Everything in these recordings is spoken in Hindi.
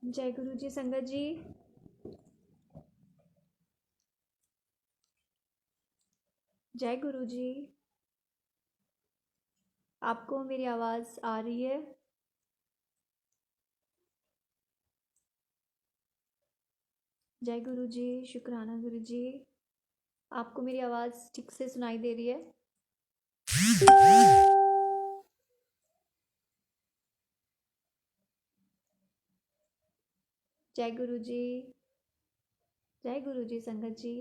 जय गुरु जी संगत जी। जय गुरु जी। आपको मेरी आवाज़ आ रही है? जय गुरु जी, शुक्राना गुरु जी। आपको मेरी आवाज़ ठीक से सुनाई दे रही है? जय गुरु जी। जय गुरु जी संगत जी।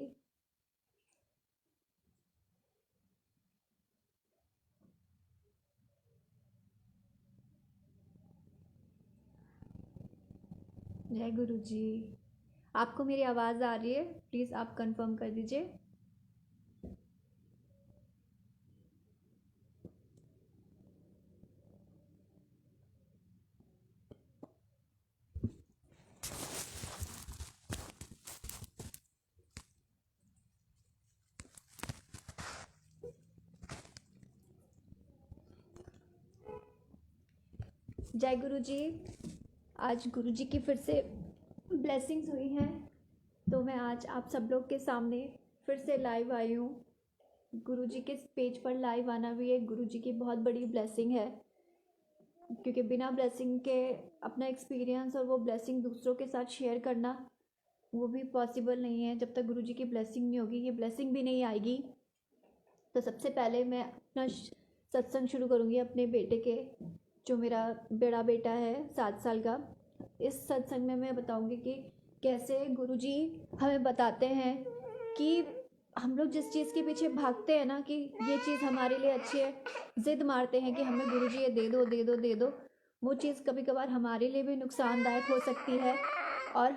जय गुरु जी। आपको मेरी आवाज़ आ रही है? प्लीज़ आप कंफर्म कर दीजिए। जय गुरु जी। आज गुरु जी की फिर से ब्लेसिंग्स हुई हैं, तो मैं आज आप सब लोग के सामने फिर से लाइव आई हूँ। गुरु जी के पेज पर लाइव आना भी एक गुरु जी की बहुत बड़ी ब्लेसिंग है, क्योंकि बिना ब्लेसिंग के अपना एक्सपीरियंस और वो ब्लेसिंग दूसरों के साथ शेयर करना वो भी पॉसिबल नहीं है। जब तक गुरु जी की ब्लेसिंग नहीं होगी, ये ब्लेसिंग भी नहीं आएगी। तो सबसे पहले मैं अपना सत्संग शुरू करूँगी अपने बेटे के, जो मेरा बड़ा बेटा है 7 साल का। इस सत्संग में मैं बताऊँगी कि कैसे गुरु जी हमें बताते हैं कि हम लोग जिस चीज़ के पीछे भागते हैं ना कि ये चीज़ हमारे लिए अच्छी है, ज़िद मारते हैं कि हमें गुरु जी ये दे दो दे दो दे दो, वो चीज़ कभी कभार हमारे लिए भी नुकसानदायक हो सकती है और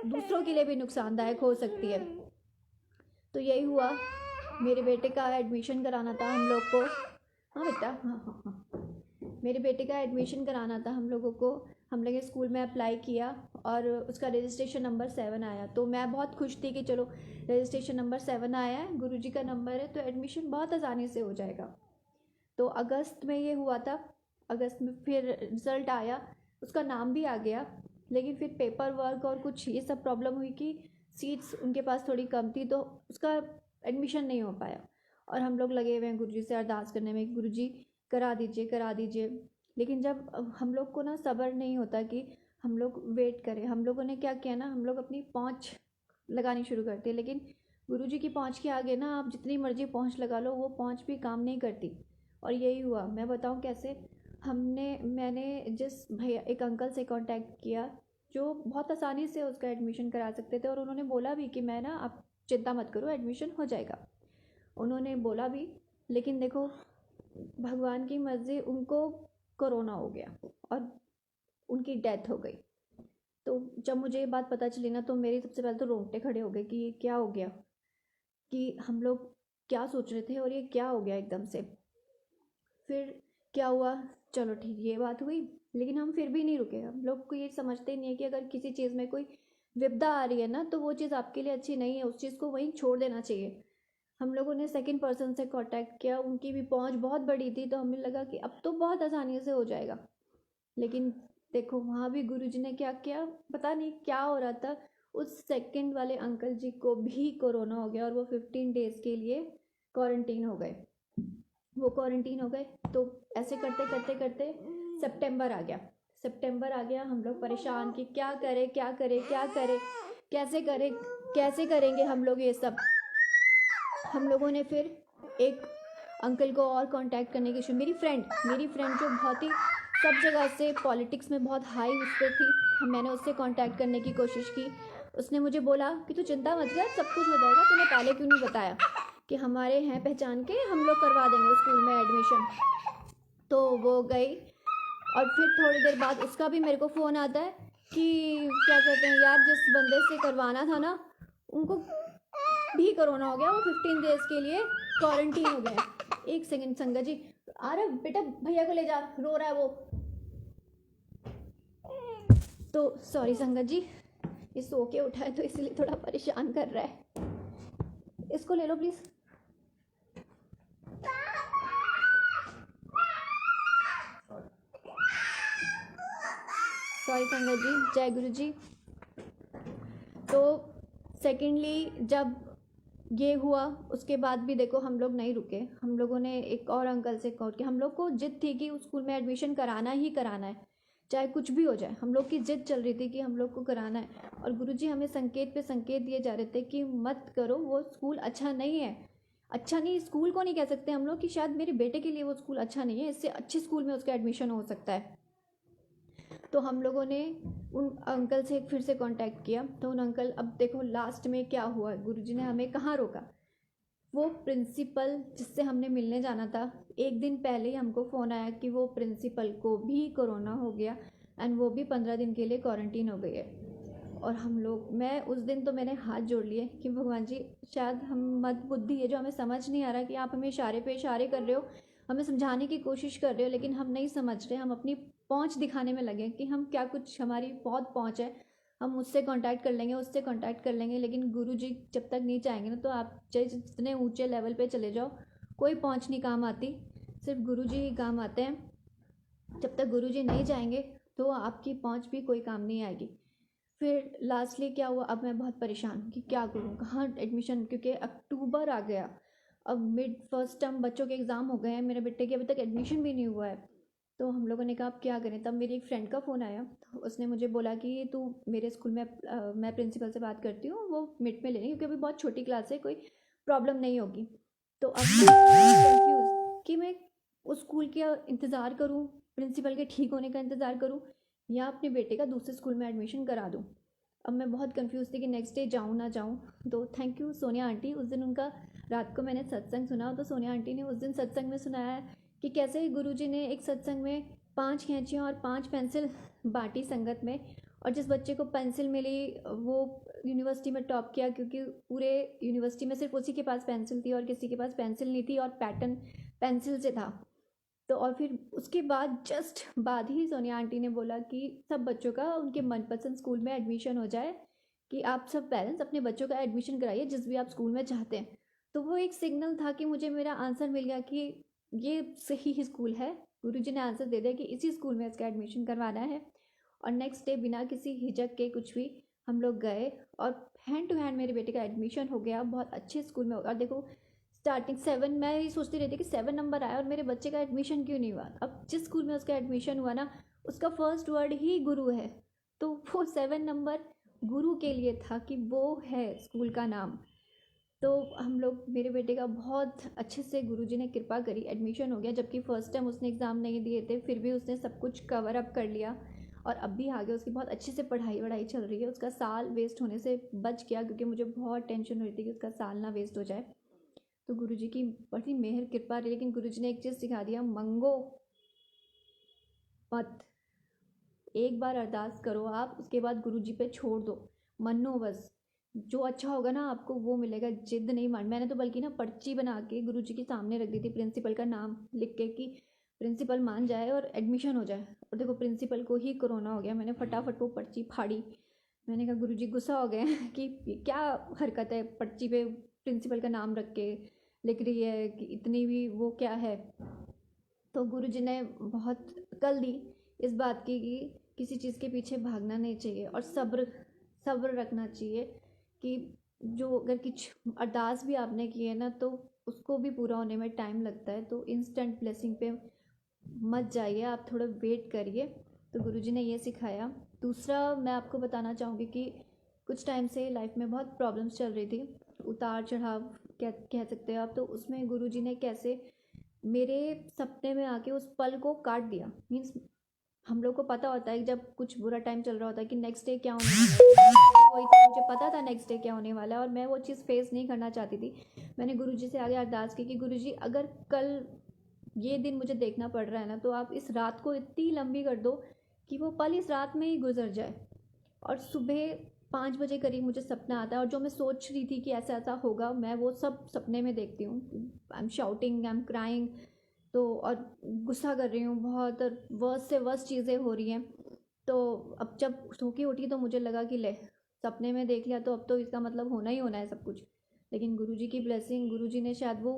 दूसरों के लिए भी नुकसानदायक हो सकती है। तो यही हुआ, मेरे बेटे का एडमिशन कराना था हम लोग को। हाँ बेटा, हाँ हाँ हाँ, मेरे बेटे का एडमिशन कराना था हम लोगों को। हम लोग स्कूल में अप्लाई किया और उसका रजिस्ट्रेशन नंबर 7 आया। तो मैं बहुत खुश थी कि चलो रजिस्ट्रेशन नंबर 7 आया है, गुरु जी का नंबर है, तो एडमिशन बहुत आसानी से हो जाएगा। तो अगस्त में ये हुआ था। अगस्त में फिर रिज़ल्ट आया, उसका नाम भी आ गया, लेकिन फिर पेपर वर्क और कुछ ये सब प्रॉब्लम हुई कि सीट्स उनके पास थोड़ी कम थी, तो उसका एडमिशन नहीं हो पाया। और हम लोग लगे हुए हैं गुरुजी से अरदास करने में, गुरुजी करा दीजिए करा दीजिए। लेकिन जब हम लोग को ना सब्र नहीं होता कि हम लोग वेट करें, हम लोगों ने क्या किया ना, हम लोग अपनी पहुँच लगानी शुरू करते हैं। लेकिन गुरुजी की पहुँच के आगे ना आप जितनी मर्जी पहुँच लगा लो, वो पहुँच भी काम नहीं करती। और यही हुआ। मैं बताऊँ कैसे। मैंने जिस भैया एक अंकल से कांटेक्ट किया जो बहुत आसानी से उसका एडमिशन करा सकते थे, और उन्होंने बोला भी कि मैं ना, आप चिंता मत करो, एडमिशन हो जाएगा। उन्होंने बोला भी, लेकिन देखो भगवान की मर्जी, उनको कोरोना हो गया और उनकी डेथ हो गई। तो जब मुझे ये बात पता चली ना, तो मेरे सबसे पहले तो रोंगटे खड़े हो गए कि ये क्या हो गया, कि हम लोग क्या सोच रहे थे और ये क्या हो गया एकदम से। फिर क्या हुआ, चलो ठीक, ये बात हुई। लेकिन हम फिर भी नहीं रुके। हम लोग को ये समझते ही नहीं है कि अगर किसी चीज़ में कोई विपदा आ रही है ना, तो वो चीज़ आपके लिए अच्छी नहीं है, उस चीज़ को वहीं छोड़ देना चाहिए। हम लोगों ने सेकंड पर्सन से कांटेक्ट किया, उनकी भी पहुंच बहुत बड़ी थी, तो हमें लगा कि अब तो बहुत आसानी से हो जाएगा। लेकिन देखो वहाँ भी गुरुजी ने क्या किया, पता नहीं क्या हो रहा था। उस सेकंड वाले अंकल जी को भी कोरोना हो गया और वो 15 डेज़ के लिए क्वारंटीन हो गए। वो क्वारंटीन हो गए। तो ऐसे करते करते करते सितंबर आ गया। सितंबर आ गया, हम लोग परेशान कि क्या करें क्या करें क्या करें, कैसे करें, कैसे करेंगे हम लोग ये सब। हम लोगों ने फिर एक अंकल को और कांटेक्ट करने की मेरी फ्रेंड जो बहुत ही सब जगह से पॉलिटिक्स में बहुत हाई उस पर थी, मैंने उससे कांटेक्ट करने की कोशिश की। उसने मुझे बोला कि तू चिंता मत कर, सब कुछ हो जाएगा, तूने पहले क्यों नहीं बताया कि हमारे हैं पहचान के, हम लोग करवा देंगे स्कूल में एडमिशन। तो वो गई और फिर थोड़ी देर बाद उसका भी मेरे को फ़ोन आता है कि क्या कहते हैं यार, जिस बंदे से करवाना था ना, उनको भी कोरोना हो गया, वो 15 डेज के लिए क्वारंटीन हो गए। एक सेकंड संगत जी, अरे बेटा भैया को ले जा, रो रहा है वो। तो सॉरी संगत जी, ये सो के उठा है तो इसलिए थोड़ा परेशान कर रहा है। इसको ले लो प्लीज़। सॉरी संगत जी, जय गुरु जी। तो सेकेंडली जब ये हुआ उसके बाद भी देखो हम लोग नहीं रुके, हम लोगों ने एक और अंकल से कॉल किया। हम लोग को जिद थी कि उस स्कूल में एडमिशन कराना ही कराना है, चाहे कुछ भी हो जाए। हम लोग की जिद चल रही थी कि हम लोग को कराना है, और गुरुजी हमें संकेत पे संकेत दिए जा रहे थे कि मत करो, वो स्कूल अच्छा नहीं है। अच्छा नहीं, स्कूल को नहीं कह सकते हम लोग कि शायद मेरे बेटे के लिए वो स्कूल अच्छा नहीं है, इससे अच्छे स्कूल में उसका एडमिशन हो सकता है। तो हम लोगों ने उन अंकल से फिर से कांटेक्ट किया। तो उन अंकल, अब देखो लास्ट में क्या हुआ, गुरुजी ने हमें कहाँ रोका। वो प्रिंसिपल जिससे हमने मिलने जाना था, एक दिन पहले ही हमको फ़ोन आया कि वो प्रिंसिपल को भी कोरोना हो गया एंड वो भी 15 दिन के लिए क्वारंटीन हो गई है। और हम लोग, मैं उस दिन तो मैंने हाथ जोड़ लिए कि भगवान जी, शायद हम मद बुद्धि है जो हमें समझ नहीं आ रहा कि आप हमें इशारे पे इशारे कर रहे हो, हमें समझाने की कोशिश कर रहे हो, लेकिन हम नहीं समझ रहे। हम अपनी पहुंच दिखाने में लगे कि हम क्या, कुछ हमारी बहुत पहुंच है, हम उससे कांटेक्ट कर लेंगे, उससे कांटेक्ट कर लेंगे। लेकिन गुरु जी जब तक नहीं चाहेंगे ना, तो आप चाहे जितने ऊंचे लेवल पे चले जाओ, कोई पहुंच नहीं काम आती, सिर्फ गुरु जी ही काम आते हैं। जब तक गुरु जी नहीं जाएंगे तो आपकी पहुंच भी कोई काम नहीं आएगी। फिर लास्टली क्या हुआ, अब मैं बहुत परेशान हूँ कि क्या करूँ, कहाँ एडमिशन, क्योंकि अक्टूबर आ गया, अब मिड फर्स्ट टर्म बच्चों के एग्ज़ाम हो गए हैं, मेरे बेटे के अभी तक एडमिशन भी नहीं हुआ है। तो हम लोगों ने कहा अब क्या करें। तब मेरी एक फ्रेंड का फ़ोन आया, तो उसने मुझे बोला कि तू मेरे स्कूल में, मैं प्रिंसिपल से बात करती हूँ, वो मिड में ले लेंगे क्योंकि अभी बहुत छोटी क्लास है, कोई प्रॉब्लम नहीं होगी। तो अब मैं कंफ्यूज कि मैं उस स्कूल का इंतज़ार करूँ, प्रिंसिपल के ठीक होने का इंतज़ार करूँ, या अपने बेटे का दूसरे स्कूल में एडमिशन करा दूँ। अब मैं बहुत कंफ्यूज थी कि नेक्स्ट डे जाऊँ ना जाऊँ। तो थैंक यू सोनिया आंटी, उस दिन उनका रात को मैंने सत्संग सुना, तो सोनिया आंटी ने उस दिन सत्संग में सुनाया कि कैसे गुरुजी ने एक सत्संग में 5 कैंचियाँ और 5 पेंसिल बांटी संगत में, और जिस बच्चे को पेंसिल मिली वो यूनिवर्सिटी में टॉप किया, क्योंकि पूरे यूनिवर्सिटी में सिर्फ उसी के पास पेंसिल थी और किसी के पास पेंसिल नहीं थी, और पैटर्न पेंसिल से था। तो और फिर उसके बाद जस्ट बाद ही सोनिया आंटी ने बोला कि सब बच्चों का उनके मनपसंद स्कूल में एडमिशन हो जाए, कि आप सब पेरेंट्स अपने बच्चों का एडमिशन कराइए जिस भी आप स्कूल में चाहते हैं। तो वो एक सिग्नल था कि मुझे मेरा आंसर मिल गया कि ये सही ही स्कूल है। गुरुजी ने आंसर दे दिया कि इसी स्कूल में इसका एडमिशन करवाना है। और नेक्स्ट डे बिना किसी हिचक के कुछ भी हम लोग गए, और हैंड टू हैंड मेरे बेटे का एडमिशन हो गया बहुत अच्छे स्कूल में। और देखो स्टार्टिंग 7, मैं ये सोचती रहती कि 7 नंबर आया और मेरे बच्चे का एडमिशन क्यों नहीं हुआ। अब जिस स्कूल में उसका एडमिशन हुआ ना, उसका फर्स्ट वर्ड ही गुरु है, तो वो 7 नंबर गुरु के लिए था कि वो है स्कूल का नाम। तो हम लोग, मेरे बेटे का बहुत अच्छे से गुरुजी ने कृपा करी, एडमिशन हो गया। जबकि फ़र्स्ट टाइम उसने एग्ज़ाम नहीं दिए थे, फिर भी उसने सब कुछ कवर अप कर लिया, और अब भी आगे उसकी बहुत अच्छे से पढ़ाई वढ़ाई चल रही है। उसका साल वेस्ट होने से बच गया, क्योंकि मुझे बहुत टेंशन हो रही थी कि उसका साल ना वेस्ट हो जाए। तो गुरुजी की बड़ी मेहर कृपा रही। लेकिन गुरुजी ने एक चीज़ सिखा दिया, मंगो मत, एक बार अरदास करो आप, उसके बाद गुरुजी पे छोड़ दो, मनो बस, जो अच्छा होगा ना आपको वो मिलेगा। जिद नहीं मान, मैंने तो बल्कि ना पर्ची बना के गुरुजी के सामने रख दी थी, प्रिंसिपल का नाम लिख के कि प्रिंसिपल मान जाए और एडमिशन हो जाए। और देखो प्रिंसिपल को ही कोरोना हो गया, मैंने फटाफट वो पर्ची फाड़ी। मैंने कहा गुरुजी गुस्सा हो गए कि ये क्या हरकत है, पर्ची पे प्रिंसिपल का नाम रख के लिख रही है, कि इतनी भी वो क्या है। तो गुरुजी ने बहुत अकल दी इस बात की कि किसी चीज़ के पीछे भागना नहीं चाहिए, और सब्र सब्र रखना चाहिए कि जो अगर कुछ अरदास भी आपने की है ना, तो उसको भी पूरा होने में टाइम लगता है। तो इंस्टेंट ब्लेसिंग पे मत जाइए, आप थोड़ा वेट करिए। तो गुरुजी ने ये सिखाया। दूसरा मैं आपको बताना चाहूँगी कि कुछ टाइम से लाइफ में बहुत प्रॉब्लम्स चल रही थी, उतार चढ़ाव कह सकते हो आप। तो उसमें गुरुजी ने कैसे मेरे सपने में आके उस पल को काट दिया। मीन्स हम लोग को पता होता है कि जब कुछ बुरा टाइम चल रहा होता है कि नेक्स्ट डे क्या होने वाला है, वही था, मुझे पता था नेक्स्ट डे क्या होने वाला है, और मैं वो चीज़ फेस नहीं करना चाहती थी। मैंने गुरुजी से आगे अरदास की कि गुरुजी अगर कल ये दिन मुझे देखना पड़ रहा है ना, तो आप इस रात को इतनी लंबी कर दो कि वो पल इस रात में ही गुजर जाए। और सुबह 5 बजे करीब मुझे सपना आता है, और जो मैं सोच रही थी कि ऐसा ऐसा होगा, मैं वो सब सपने में देखती हूँ। I am shouting, I am crying, तो और गुस्सा कर रही हूँ बहुत, और वर्स्ट से वर्स्ट चीज़ें हो रही हैं। तो अब जब सो के उठी तो मुझे लगा कि ले, सपने में देख लिया तो अब तो इसका मतलब होना ही होना है सब कुछ। लेकिन गुरुजी की ब्लेसिंग, गुरुजी ने शायद वो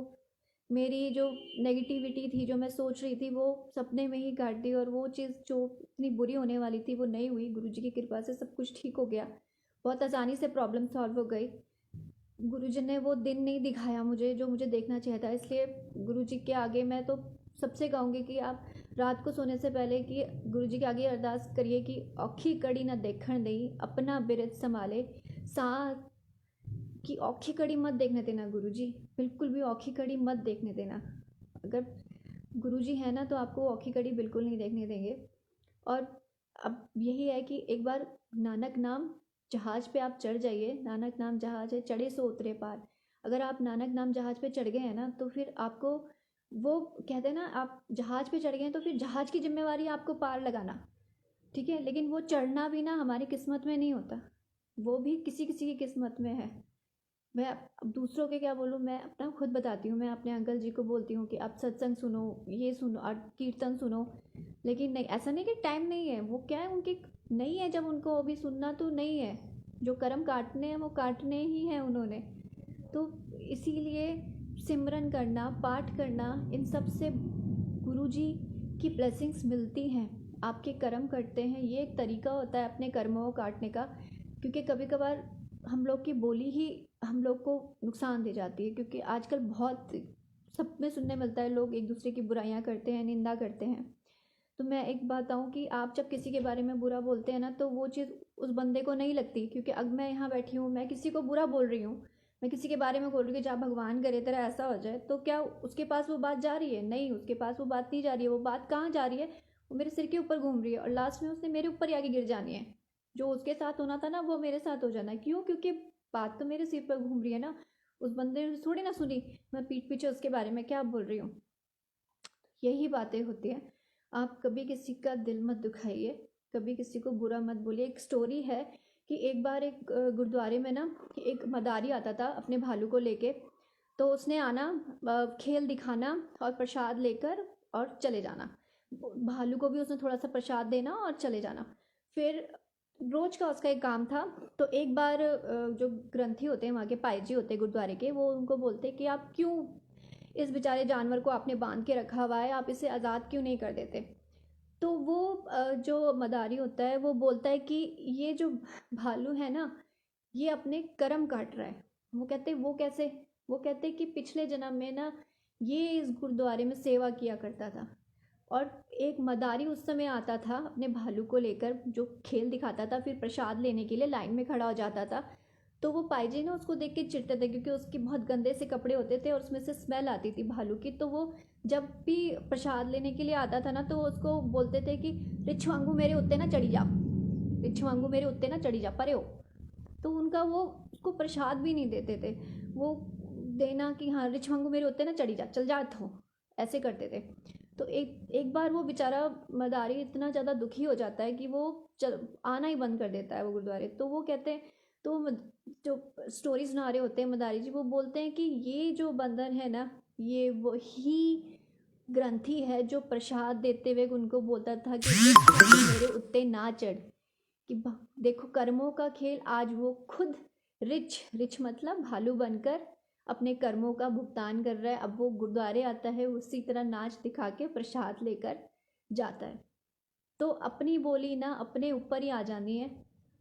मेरी जो नेगेटिविटी थी, जो मैं सोच रही थी, वो सपने में ही काट दी, और वो चीज़ जो इतनी बुरी होने वाली थी वो नहीं हुई। गुरुजी की कृपा से सब कुछ ठीक हो गया, बहुत आसानी से प्रॉब्लम सॉल्व हो गई। गुरुजी ने वो दिन नहीं दिखाया मुझे जो मुझे देखना चाहिए था, इसलिए गुरुजी के आगे मैं तो सबसे कहूँगी कि आप रात को सोने से पहले कि गुरुजी के आगे अरदास करिए कि औखी कड़ी ना देखण देई, अपना बिरत संभाले, सा कि औखी कड़ी मत देखने देना गुरुजी, बिल्कुल भी औखी कड़ी मत देखने देना। अगर गुरुजी है ना तो आपको औखी कड़ी बिल्कुल नहीं देखने देंगे। और अब यही है कि एक बार नानक नाम जहाज पे आप चढ़ जाइए। नानक नाम जहाज है, चढ़े सो उतरे पार। अगर आप नानक नाम जहाज पे चढ़ गए हैं ना तो फिर आपको, वो कहते हैं ना, आप जहाज पे चढ़ गए हैं तो फिर जहाज की जिम्मेवारी आपको पार लगाना, ठीक है। लेकिन वो चढ़ना भी ना हमारी किस्मत में नहीं होता, वो भी किसी किसी की किस्मत में है। मैं अब दूसरों के क्या बोलूँ, मैं अपना खुद बताती हूँ। मैं अपने अंकल जी को बोलती हूँ कि आप सत्संग सुनो, ये सुनो और कीर्तन सुनो, लेकिन नहीं, ऐसा नहीं कि टाइम नहीं है, वो क्या है उनकी नहीं है, जब उनको अभी सुनना तो नहीं है, जो कर्म काटने हैं वो काटने ही हैं उन्होंने। तो इसीलिए सिमरन करना, पाठ करना, इन सब से गुरुजी की ब्लेसिंग्स मिलती हैं। आपके कर्म करते हैं, ये एक तरीका होता है अपने कर्मों को काटने का। क्योंकि कभी कभार हम लोग की बोली ही हम लोग को नुकसान दे जाती है, क्योंकि आजकल बहुत सब में सुनने मिलता है, लोग एक दूसरे की बुराइयां करते हैं, निंदा करते हैं। तो मैं एक बात बताऊँ कि आप जब किसी के बारे में बुरा बोलते हैं ना तो वो चीज़ उस बंदे को नहीं लगती, क्योंकि अब मैं यहाँ बैठी हूँ, मैं किसी को बुरा बोल रही हूँ, मैं किसी के बारे में बोल रही हूँ कि जहाँ भगवान करे तेरा ऐसा हो जाए, तो क्या उसके पास वो बात जा रही है? नहीं, उसके पास वो बात नहीं जा रही है। वो बात कहाँ जा रही है? वो मेरे सिर के ऊपर घूम रही है, और लास्ट में उसने मेरे ऊपर ही आगे गिर जानी है। जो उसके साथ होना था ना वो मेरे साथ हो जाना है। क्यों? क्योंकि बात तो मेरे सिर पर घूम रही है ना, उस बंदे ने थोड़ी ना सुनी मैं पीठ पीछे उसके बारे में क्या बोल रही हूँ। यही बातें होती हैं। आप कभी किसी का दिल मत दुखाइए, कभी किसी को बुरा मत बोलिए। एक स्टोरी है कि एक बार एक गुरुद्वारे में ना एक मदारी आता था अपने भालू को लेके। तो उसने आना, खेल दिखाना और प्रसाद लेकर और चले जाना। भालू को भी उसने थोड़ा सा प्रसाद देना और चले जाना। फिर रोज का उसका एक काम था। तो एक बार जो ग्रंथी होते हैं वहाँ के, पाई जी होते हैं गुरुद्वारे के, वो उनको बोलते कि आप क्यों इस बेचारे जानवर को आपने बांध के रखा हुआ है, आप इसे आज़ाद क्यों नहीं कर देते? तो वो जो मदारी होता है वो बोलता है कि ये जो भालू है ना, ये अपने कर्म काट रहा है। वो कहते वो कैसे? वो कहते कि पिछले जन्म में ना ये इस गुरुद्वारे में सेवा किया करता था, और एक मदारी उस समय आता था अपने भालू को लेकर, जो खेल दिखाता था, फिर प्रसाद लेने के लिए लाइन में खड़ा हो जाता था। तो वो पाईजी ना उसको देख के चिढ़ते थे, क्योंकि उसके बहुत गंदे से कपड़े होते थे और उसमें से स्मेल आती थी भालू की। तो वो जब भी प्रसाद लेने के लिए आता था ना तो उसको बोलते थे कि रिछ वांगू मेरे उत्ते ना चढ़ी जा, रिछ वांगू मेरे उत्ते ना चढ़ी जा, परे हो। तो उनका वो उसको प्रसाद भी नहीं देते थे, वो देना कि हाँ रिछ वांगू मेरे उत्ते ना चढ़ी जा, चल जा इत्थों, ऐसे करते थे। तो एक एक बार वो बेचारा मदारी इतना ज़्यादा दुखी हो जाता है कि वो चल आना ही बंद कर देता है वो गुरुद्वारे। तो वो कहते हैं, तो जो स्टोरी सुना रहे होते हैं मदारी जी, वो बोलते हैं कि ये जो बंदर है ना, ये वही ग्रंथी है जो प्रसाद देते हुए उनको बोलता था कि मेरे उत्ते ना चढ़। कि देखो कर्मों का खेल, आज वो खुद रिच रिच मतलब भालू बनकर अपने कर्मों का भुगतान कर रहा है। अब वो गुरुद्वारे आता है, उसी तरह नाच दिखा के प्रसाद लेकर जाता है। तो अपनी बोली ना अपने ऊपर ही आ जानी है।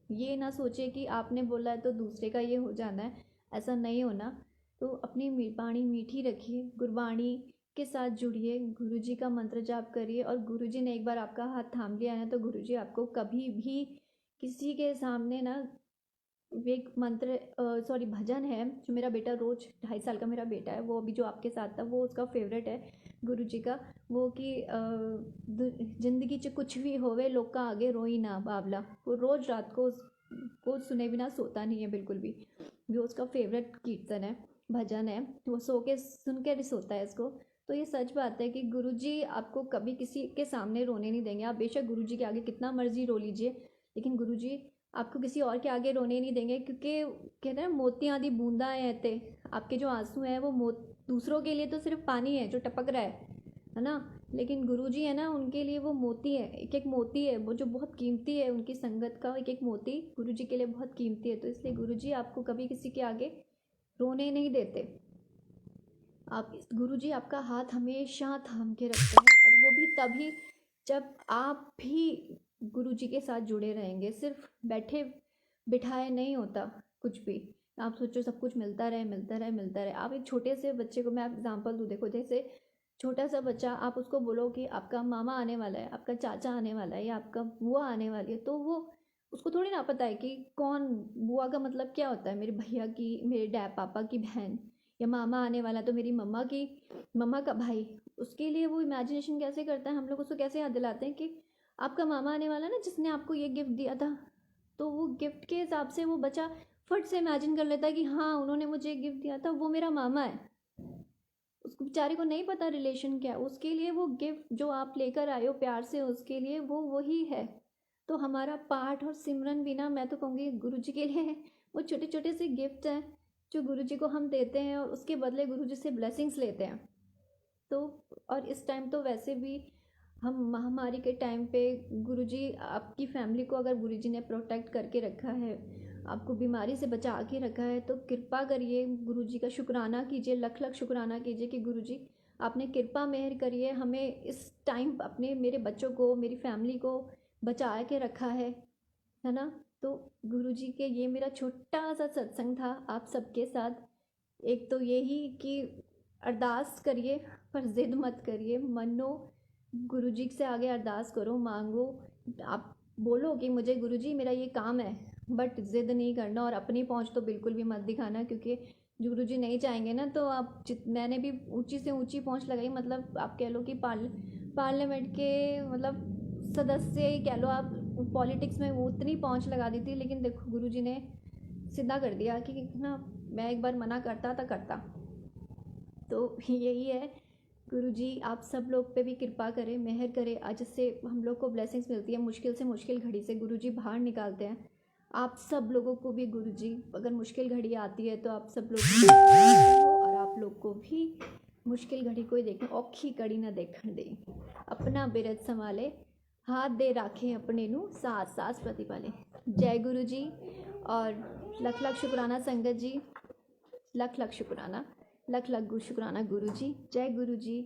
ये ना सोचे कि आपने बोला है तो दूसरे का ये हो जाना है, ऐसा नहीं होना। तो अपनी वाणी मीठी रखिए, गुरबाणी के साथ जुड़िए, गुरुजी का मंत्र जाप करिए, और गुरुजी ने एक बार आपका हाथ थाम लिया है तो गुरुजी आपको कभी भी किसी के सामने ना, एक मंत्र सॉरी भजन है जो मेरा बेटा रोज, 2.5 साल का मेरा बेटा है, वो अभी जो आपके साथ था, वो उसका फेवरेट है गुरु जी का। वो कि जिंदगी च कुछ भी होवे लोका आगे रोई ना बावला, वो रोज रात को सुने बिना सोता नहीं है बिल्कुल भी। वो उसका फेवरेट कीर्तन है, भजन है, वो सो के सुन के भी सोता है इसको। तो ये सच बात है कि गुरुजी आपको कभी किसी के सामने रोने नहीं देंगे। आप बेशक गुरुजी के आगे कितना मर्जी रो लीजिए, लेकिन गुरुजी आपको किसी और के आगे रोने नहीं देंगे। क्योंकि कहते हैं मोतियाँ आदि बूंदा है ते, आपके जो आंसू हैं वो दूसरों के लिए तो सिर्फ पानी है जो टपक रहा है ना। लेकिन गुरुजी है ना, उनके लिए वो मोती है, एक एक मोती है वो जो बहुत कीमती है। उनकी संगत का एक एक मोती गुरुजी के लिए बहुत कीमती है। तो इसलिए गुरुजी आपको कभी किसी के आगे रोने नहीं देते। आप गुरुजी आपका हाथ हमेशा थाम के रखते हैं, और वो भी तभी जब आप भी गुरुजी के साथ जुड़े रहेंगे। सिर्फ बैठे बिठाए नहीं होता कुछ भी। आप सोचो सब कुछ मिलता रहे मिलता रहे मिलता रहे। आप एक छोटे से बच्चे को, मैं एग्जांपल दूँ, देखो जैसे छोटा सा बच्चा, आप उसको बोलो कि आपका मामा आने वाला है, आपका चाचा आने वाला है, या आपका बुआ आने वाली है, तो वो उसको थोड़ी ना पता है कि कौन बुआ का मतलब क्या होता है, मेरे भैया की, मेरे डैड पापा की बहन, या मामा आने वाला तो मेरी मम्मा का भाई। उसके लिए वो इमेजिनेशन कैसे करता है, हम लोग उसको कैसे याद दिलाते हैं कि आपका मामा आने वाला है ना, जिसने आपको ये गिफ्ट दिया था। तो वो गिफ्ट के हिसाब से वो बच्चा फट से इमेजिन कर लेता है कि हाँ, उन्होंने मुझे एक गिफ्ट दिया था, वो मेरा मामा है। उसको बेचारे को नहीं पता रिलेशन क्या है। उसके लिए वो गिफ्ट जो आप लेकर आए हो प्यार से, उसके लिए वो वही है। तो हमारा पाठ और सिमरन भी ना, मैं तो कहूँगी गुरु जी के लिए वो छोटे छोटे से गिफ्ट हैं जो गुरु जी को हम देते हैं, और उसके बदले गुरु जी से ब्लेसिंग्स लेते हैं। तो और इस टाइम तो वैसे भी हम महामारी के टाइम पे गुरुजी, आपकी फैमिली को अगर गुरुजी ने प्रोटेक्ट करके रखा है, आपको बीमारी से बचा के रखा है, तो कृपा करिए गुरुजी का शुक्राना कीजिए, लख लख शुक्राना कीजिए कि गुरुजी आपने कृपा मेहर करिए, हमें इस टाइम अपने, मेरे बच्चों को, मेरी फैमिली को बचा के रखा है ना। तो गुरुजी के ये मेरा छोटा सा सत्संग था आप सबके साथ। एक तो यही कि अरदास करिए पर ज़िद मत करिए, मनो गुरुजी से आगे अरदास करो, मांगो। आप बोलो कि मुझे गुरुजी मेरा ये काम है, बट ज़िद नहीं करना, और अपनी पहुंच तो बिल्कुल भी मत दिखाना, क्योंकि गुरुजी नहीं चाहेंगे ना तो आप मैंने भी ऊंची से ऊंची पहुंच लगाई, मतलब आप कह लो कि पार्लियामेंट के मतलब सदस्य ही कह लो आप, पॉलिटिक्स में वो उतनी पहुंच लगा दी थी, लेकिन देखो गुरुजी ने सीधा कर दिया कि ना, मैं एक बार मना करता। तो यही है, गुरुजी आप सब लोग पे भी कृपा करें, मेहर करें। आज से हम लोग को ब्लेसिंग्स मिलती है, मुश्किल से मुश्किल घड़ी से गुरुजी बाहर निकालते हैं। आप सब लोगों को भी गुरुजी, अगर मुश्किल घड़ी आती है तो आप सब लोग भी हो, और आप लोग को भी मुश्किल घड़ी कोई देखें औखी कड़ी ना देखने दे, अपना बिरत संभाले, हाथ दे राखे अपने नू, सास सास प्रतिपाले। जय गुरु जी, और लख लख शुक्राना संगत जी, लख लख शुक्राना, लख लख शुक्राना गुरु जी। जय गुरु जी।